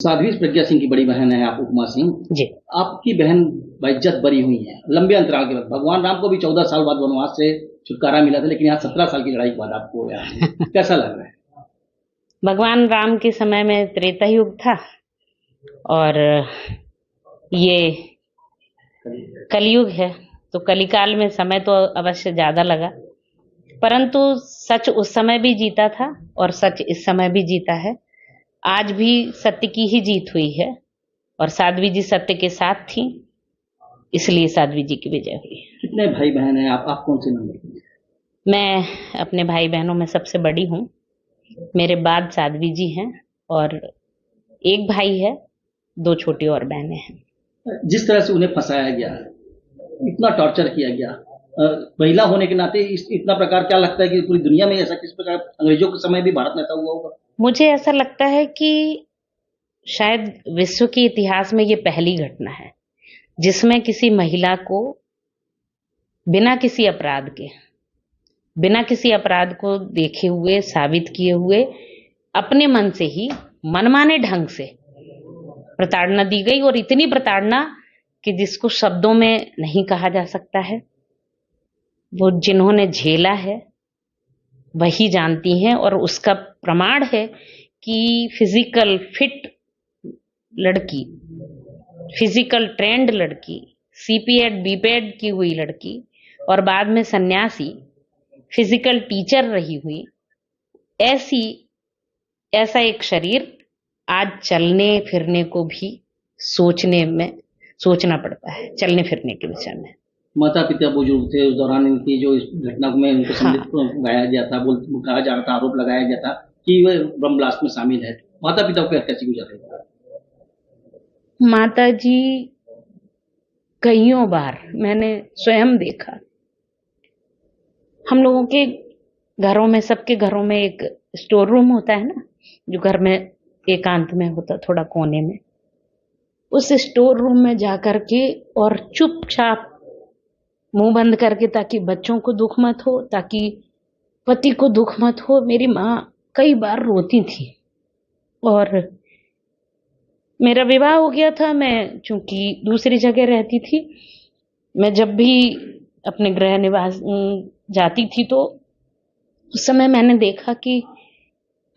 साध्वी प्रज्ञा सिंह की बड़ी बहन है आप, उपमा सिंह जी। आपकी बहन बाइज्जत बरी हुई है लंबे अंतराल के बाद। भगवान राम को भी 14 साल बाद वनवास से छुटकारा मिला था, लेकिन यहाँ 17 साल की लड़ाई के बाद आपको कैसा लग रहा है? भगवान राम के समय में त्रेता युग था और ये कलयुग है, तो कलिकाल में समय तो अवश्य ज्यादा लगा, परंतु सच उस समय भी जीता था और सच इस समय भी जीता है। आज भी सत्य की ही जीत हुई है और साध्वी जी सत्य के साथ थी, इसलिए साध्वी जी की विजय हुई। कितने भाई बहन हैं आप कौन से नंबर की? मैं अपने भाई बहनों में सबसे बड़ी हूँ। मेरे बाद साध्वी जी हैं और एक भाई है, 2 छोटी और बहनें हैं। जिस तरह से उन्हें फंसाया गया, इतना टॉर्चर किया गया, महिला होने के नाते इतना प्रकार, क्या लगता है कि पूरी दुनिया में ऐसा किस प्रकार अंग्रेजों के समय भी भारत में ऐसा हुआ होगा? मुझे ऐसा लगता है कि शायद विश्व के इतिहास में ये पहली घटना है जिसमें किसी महिला को बिना किसी अपराध को देखे हुए, साबित किए हुए, अपने मन से ही मनमाने ढंग से प्रताड़ना दी गई, और इतनी प्रताड़ना कि जिसको शब्दों में नहीं कहा जा सकता है। वो जिन्होंने झेला है वही जानती हैं, और उसका प्रमाण है कि फिजिकल फिट लड़की, फिजिकल ट्रेंड लड़की, सीपीएड बीपीएड की हुई लड़की और बाद में सन्यासी, फिजिकल टीचर रही हुई, ऐसा एक शरीर आज चलने फिरने को भी सोचना पड़ता है, चलने फिरने के विषय में। माता पिता बुजुर्ग थे उस दौरान, इनकी जो इस घटना में उनको संदिग्ध गाया गया था, कहा जा रहा था, आरोप लगाया गया था कि वह बम ब्लास्ट में शामिल है। माता पिता को कैसे गुजर रहे थे? माता जी कईयों बार मैंने स्वयं देखा। हम लोगों के घरों में, सबके घरों में एक स्टोर रूम होता है ना, जो घर में एकांत में होता, थोड़ा कोने में। उस स्टोर रूम में जाकर के और चुपचाप मुंह बंद करके, ताकि बच्चों को दुख मत हो, ताकि पति को दुख मत हो, मेरी माँ कई बार रोती थी। और मेरा विवाह हो गया था, मैं चूंकि दूसरी जगह रहती थी, मैं जब भी अपने गृह निवास जाती थी तो उस समय मैंने देखा कि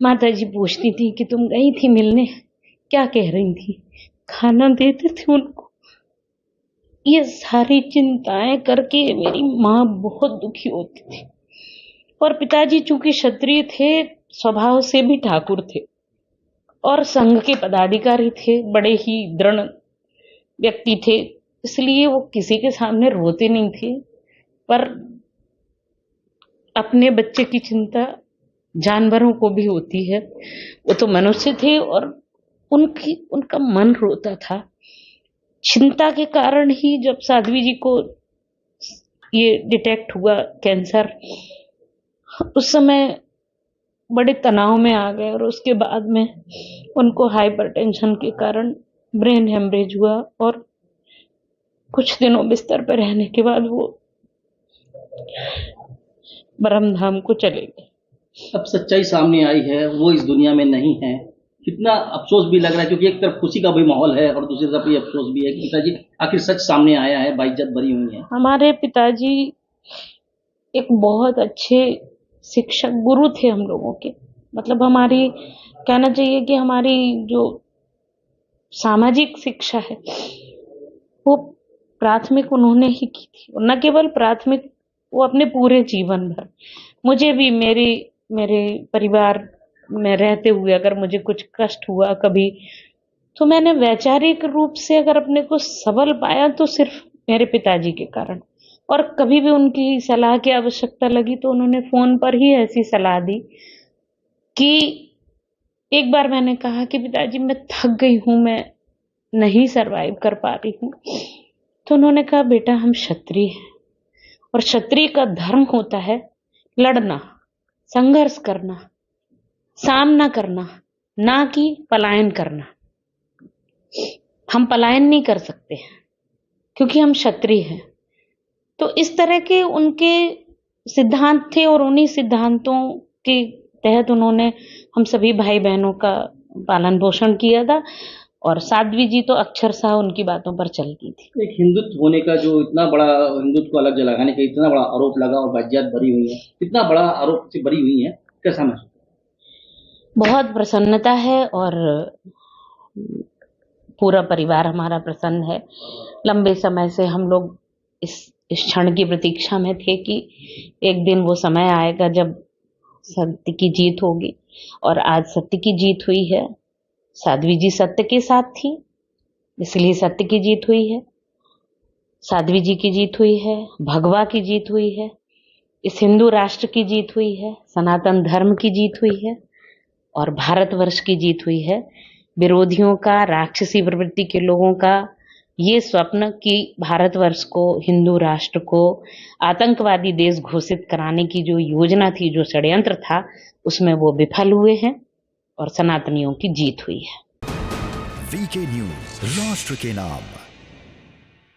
माता जी पूछती थी कि तुम गई थी मिलने, क्या कह रही थी, खाना देते थे उनको। ये सारी चिंताएं करके मेरी माँ बहुत दुखी होती थी। और पिताजी चूंकि क्षत्रिय थे, स्वभाव से भी ठाकुर थे और संघ के पदाधिकारी थे, बड़े ही दृढ़ व्यक्ति थे, इसलिए वो किसी के सामने रोते नहीं थे। पर अपने बच्चे की चिंता जानवरों को भी होती है, वो तो मनुष्य थे और उनका मन रोता था। चिंता के कारण ही जब साध्वी जी को ये डिटेक्ट हुआ कैंसर, उस समय बड़े तनाव में आ गए और उसके बाद में उनको हाइपरटेंशन के कारण ब्रेन हेमरेज हुआ और कुछ दिनों बिस्तर पर रहने के बाद वो ब्रह्म धाम को चले गए। अब सच्चाई सामने आई है, वो इस दुनिया में नहीं है। कितना अफसोस भी लग रहा है, क्योंकि एक तरफ खुशी का भी माहौल है और दूसरी तरफ ये अफसोस भी है कि पिताजी आखिर सच सामने आया है, बाइज्जत बरी हुई है। हमारे पिताजी एक बहुत अच्छे शिक्षक गुरु थे हम लोगों के। मतलब हमारी, कहना चाहिए कि हमारी जो सामाजिक शिक्षा है वो प्राथमिक उन्होंने ही की थी, और न केवल प्राथमिक, वो अपने पूरे जीवन भर। मुझे भी मेरे परिवार में रहते हुए अगर मुझे कुछ कष्ट हुआ कभी, तो मैंने वैचारिक रूप से अगर अपने को सबल पाया तो सिर्फ मेरे पिताजी के कारण। और कभी भी उनकी सलाह की आवश्यकता लगी तो उन्होंने फोन पर ही ऐसी सलाह दी कि एक बार मैंने कहा कि पिताजी मैं थक गई हूं, मैं नहीं सरवाइव कर पा रही हूं, तो उन्होंने कहा बेटा हम क्षत्रिय हैं और क्षत्रिय का धर्म होता है लड़ना, संघर्ष करना, सामना करना, ना कि पलायन करना। हम पलायन नहीं कर सकते क्योंकि हम क्षत्रिय हैं। तो इस तरह के उनके सिद्धांत थे और उन्हीं सिद्धांतों के तहत उन्होंने हम सभी भाई बहनों का पालन पोषण किया था। और साध्वी जी तो अक्षरशः उनकी बातों पर चलती थी। एक हिंदुत्व होने का जो इतना बड़ा, हिंदुत्व को अलग जलाने का इतना बड़ा आरोप लगा और बाजियात भरी हुई है, इतना बड़ा आरोप से भरी हुई है, कैसा महसूस? बहुत प्रसन्नता है और पूरा परिवार हमारा प्रसन्न है। लंबे समय से हम लोग इस क्षण की प्रतीक्षा में थे कि एक दिन वो समय आएगा जब सत्य की जीत होगी, और आज सत्य की जीत हुई है। साध्वी जी सत्य के साथ थी, इसलिए सत्य की जीत हुई है। साध्वी जी की जीत हुई है, भगवा की जीत हुई है, इस हिंदू राष्ट्र की जीत हुई है, सनातन धर्म की जीत हुई है और भारतवर्ष की जीत हुई है। विरोधियों का, राक्षसी प्रवृत्ति के लोगों का ये स्वप्न कि भारतवर्ष को, हिंदू राष्ट्र को आतंकवादी देश घोषित कराने की जो योजना थी, जो षड्यंत्र था, उसमें वो विफल हुए हैं और सनातनियों की जीत हुई है। वीके न्यूज, राष्ट्र के नाम।